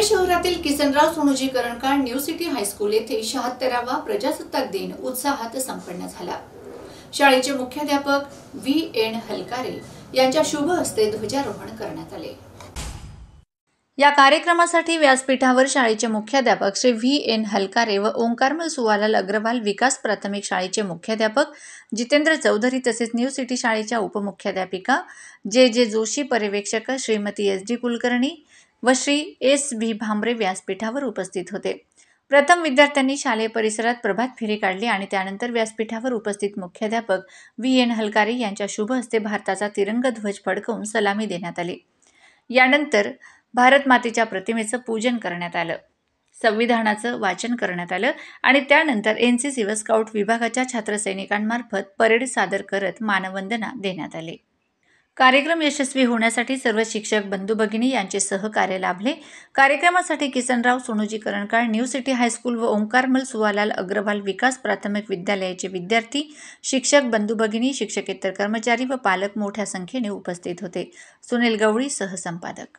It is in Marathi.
शहरातील किसनराव सोनूजी करणकार न्यू सिटी हायस्कूल येथे 76वा प्रजासत्ताक दिन उत्साहात संपन्न झाला। शाळेचे मुख्याध्यापक V.N. हलकारे यांच्या शुभ हस्ते ध्वजारोहण करण्यात आले। या कार्यक्रमासाठी व्यासपीठावर शाळेचे मुख्याध्यापक श्री V.N. हलकारे व ओंकारमल सुवालाल अग्रवाल विकास प्राथमिक शाळेचे मुख्याध्यापक जितेंद्र चौधरी तसेच न्यू सिटी शाळेच्या उपमुख्याध्यापिका J. जोशी, पर्यवेक्षक श्रीमती S.D. कुलकर्णी व श्री S.B. भामरे व्यासपीठावर उपस्थित होते। प्रथम विद्यार्थ्यांनी शालेय परिसरात प्रभात फेरी काढली आणि त्यानंतर व्यासपीठावर उपस्थित मुख्याध्यापक V.N. हलकारे यांच्या शुभ हस्ते भारताचा तिरंगा ध्वज फडकवून सलामी देण्यात आली। यानंतर भारत मातेच्या प्रतिमेचं पूजन करण्यात आलं, संविधानाचं वाचन करण्यात आलं आणि त्यानंतर NCC व स्काउट विभागाच्या छात्रसैनिकांमार्फत परेड सादर करत मानवंदना देण्यात आली। कार्यक्रम यशस्वी होण्यासाठी सर्व शिक्षक बंधू भगिनी यांचे सहकार्य लाभले। कार्यक्रमासाठी किसनराव सोनूजी करणकार न्यू सिटी हायस्कूल व ओंकारमल सुवालाल अग्रवाल विकास प्राथमिक विद्यालयाचे विद्यार्थी, शिक्षक बंधू भगिनी, शिक्षकेतर कर्मचारी व पालक मोठ्या संख्येने उपस्थित होते। सुनील गवळी सहसंपादक।